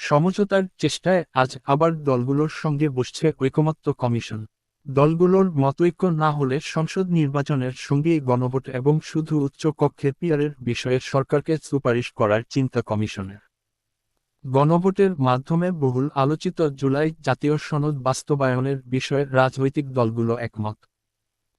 সমঝোতার চেষ্টায় আজ আবার দলগুলোর সঙ্গে বসছে ঐকমত্য কমিশন। দলগুলোর মতৈক্য না হলে সংসদ নির্বাচনের সঙ্গেই গণভোট এবং শুধু উচ্চ কক্ষে পিআরের বিষয়ে সরকারকে সুপারিশ করার চিন্তা কমিশনের। গণভোটের মাধ্যমে বহুল আলোচিত জুলাই জাতীয় সনদ বাস্তবায়নের বিষয়ে রাজনৈতিক দলগুলো একমত।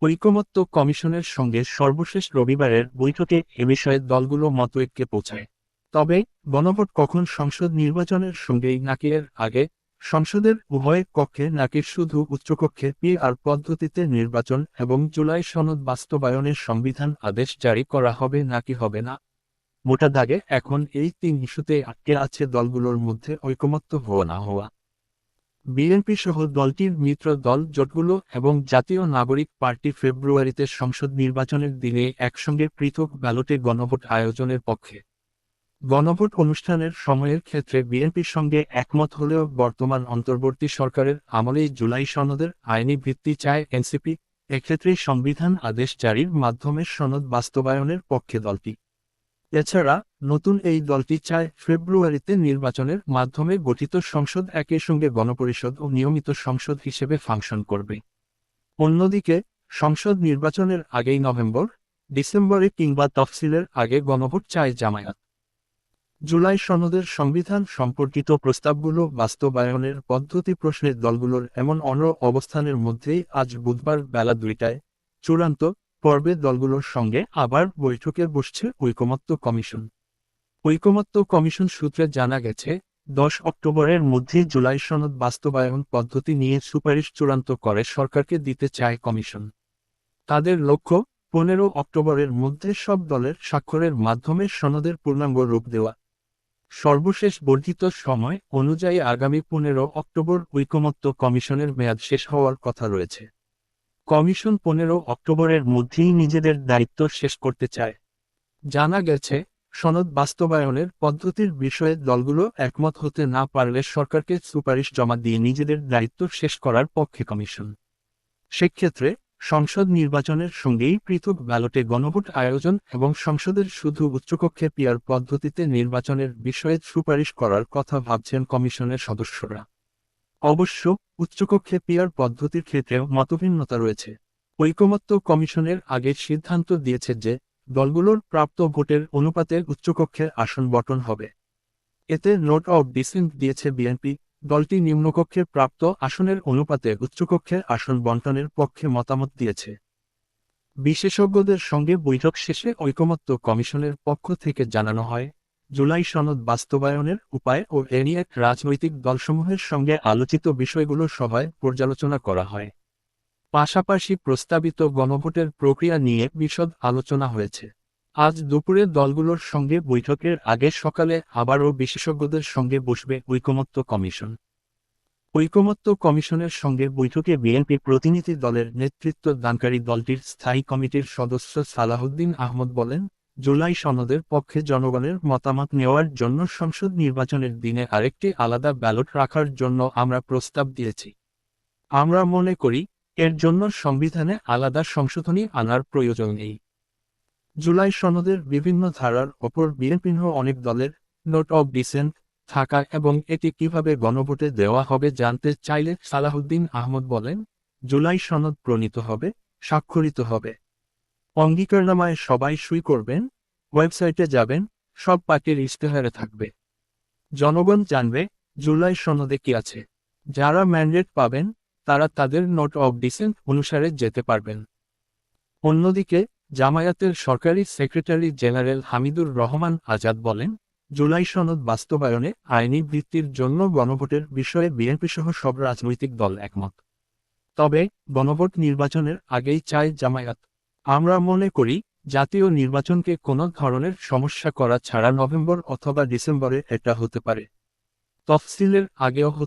ঐকমত্য কমিশনের সঙ্গে সর্বশেষ রবিবারের বৈঠকে এ বিষয়ে দলগুলো মতৈক্যে পৌঁছায়। তবে গণভোট কখন সংসদ নির্বাচনের সঙ্গেই নাকি এর আগে, সংসদের উভয় কক্ষে নাকি শুধু উচ্চকক্ষে পিআর পদ্ধতিতে নির্বাচন এবং জুলাই সনদ বাস্তবায়নের সংবিধান আদেশ জারি করা হবে নাকি হবে না, মোটা দাগে এখন এই তিন ইস্যুতে আটকে আছে দলগুলোর মধ্যে ঐকমত্য হওয়া না হওয়া। বিএনপি সহ দলটির মিত্র দল জোটগুলো এবং জাতীয় নাগরিক পার্টি ফেব্রুয়ারিতে সংসদ নির্বাচনের দিনে একসঙ্গে পৃথক ব্যালটে গণভোট আয়োজনের পক্ষে। গণভোট অনুষ্ঠানের সময়ের ক্ষেত্রে বিএনপির সঙ্গে একমত হলেও বর্তমান অন্তর্বর্তী সরকারের আমলেই জুলাই সনদের আইনি ভিত্তি চায় এনসিপি। এক্ষেত্রে সংবিধান আদেশ জারির মাধ্যমে সনদ বাস্তবায়নের পক্ষে দলটি। এছাড়া নতুন এই দলটি চায় ফেব্রুয়ারিতে নির্বাচনের মাধ্যমে গঠিত সংসদ একই সঙ্গে গণপরিষদ ও নিয়মিত সংসদ হিসেবে ফাংশন করবে। অন্যদিকে সংসদ নির্বাচনের আগেই নভেম্বর, ডিসেম্বরে কিংবা তফসিলের আগে গণভোট চায় জামায়াত। জুলাই সনদের সংবিধান সম্পর্কিত প্রস্তাবগুলো বাস্তবায়নের পদ্ধতি প্রশ্নের দলগুলোর এমন অবস্থানের মধ্যেই আজ বুধবার বেলা 2টায় চূড়ান্ত পর্বে দলগুলোর সঙ্গে আবার বৈঠকে বসছে ঐকমত্য কমিশন। ঐকমত্য কমিশন সূত্রে জানা গেছে, 10 অক্টোবরের মধ্যে জুলাই সনদ বাস্তবায়ন পদ্ধতি নিয়ে সুপারিশ চূড়ান্ত করে সরকারকে দিতে চায় কমিশন। তাদের লক্ষ্য 15 অক্টোবরের মধ্যে সব দলের স্বাক্ষরের মাধ্যমে সনদের পূর্ণাঙ্গ রূপ দেওয়া। সর্বশেষ বর্ধিত সময় অনুযায়ী আগামী 15 অক্টোবর ঐকমত্য কমিশনের মেয়াদ শেষ হওয়ার কথা রয়েছে। কমিশন 15 অক্টোবরের মধ্যেই নিজেদের দায়িত্ব শেষ করতে চায়। জানা গেছে, সনদ বাস্তবায়নের পদ্ধতির বিষয়ে দলগুলো একমত হতে না পারলে সরকারকে সুপারিশ জমা দিয়ে নিজেদের দায়িত্ব শেষ করার পক্ষে কমিশন। সেক্ষেত্রে সংসদ নির্বাচনের সঙ্গেই পৃথক ব্যালটে গণভোট আয়োজন এবং সংসদের শুধু উচ্চকক্ষে পিআর পদ্ধতিতে নির্বাচনের বিষয়ে সুপারিশ করার কথা ভাবছেন কমিশনের সদস্যরা। অবশ্য উচ্চকক্ষে পিআর পদ্ধতির ক্ষেত্রেও মতভিন্নতা রয়েছে। ঐকমত্য কমিশনের আগে সিদ্ধান্ত দিয়েছে যে দলগুলোর প্রাপ্ত ভোটের অনুপাতে উচ্চকক্ষের আসন বণ্টন হবে। এতে নোট অব ডিসেন্ট দিয়েছে বিএনপি। দলটি নিম্নকক্ষে প্রাপ্ত আসনের অনুপাতে উচ্চকক্ষের আসন বণ্টনের পক্ষে মতামত দিয়েছে। বিশেষজ্ঞদের সঙ্গে বৈঠক শেষে ঐকমত্য কমিশনের পক্ষ থেকে জানানো হয়, জুলাই সনদ বাস্তবায়নের উপায় ও এ নিয়ে রাজনৈতিক দলসমূহের সঙ্গে আলোচিত বিষয়গুলো সভায় পর্যালোচনা করা হয়। পাশাপাশি প্রস্তাবিত গণভোটের প্রক্রিয়া নিয়ে বিশদ আলোচনা হয়েছে। আজ দুপুরে দলগুলোর সঙ্গে বৈঠকের আগে সকালে আবারও বিশেষজ্ঞদের সঙ্গে বসবে ঐকমত্য কমিশন। ঐকমত্য কমিশনের সঙ্গে বৈঠকে বিএনপি প্রতিনিধি দলের নেতৃত্ব দানকারী দলটির স্থায়ী কমিটির সদস্য সালাহউদ্দিন আহমদ বলেন, জুলাই সনদের পক্ষে জনগণের মতামত নেওয়ার জন্য সংসদ নির্বাচনের দিনে আরেকটি আলাদা ব্যালট রাখার জন্য আমরা প্রস্তাব দিয়েছি। আমরা মনে করি, এর জন্য সংবিধানে আলাদা সংশোধনী আনার প্রয়োজন নেই। জুলাই সনদের বিভিন্ন ধারার ওপর বিএনপিসহ অনেক দলের নোট অব ডিসেন্ট থাকা এবং এটি কিভাবে গণভোটে দেওয়া হবে জানতে চাইলে সালাহউদ্দিন আহমদ বলেন, জুলাই সনদ প্রণীত হবে, স্বাক্ষরিত হবে। অঙ্গীকারনামায় সবাই সই করবেন, ওয়েবসাইটে যাবেন, সব পার্টির ইশতেহারে থাকবে। জনগণ জানবে জুলাই সনদে কি আছে। যারা ম্যান্ডেট পাবেন তারা তাদের নোট অব ডিসেন্ট অনুসারে যেতে পারবেন। অন্যদিকে জামায়াতের সরকারি সেক্রেটারি জেনারেল হামিদুর রহমান আজাদ বলেন, জুলাই সনদ বাস্তবায়নে আইনি ভিত্তির জন্য গণভোটের বিষয়ে বিএনপিসহ সব রাজনৈতিক দল একমত। তবে গণভোট নির্বাচনের আগেই চায় জামায়াত। আমরা মনে করি, জাতীয় নির্বাচনকে কোনো ধরনের সমস্যা করা ছাড়া নভেম্বর অথবা ডিসেম্বরে এটা হতে পারে। তফসিলের আগেও হতে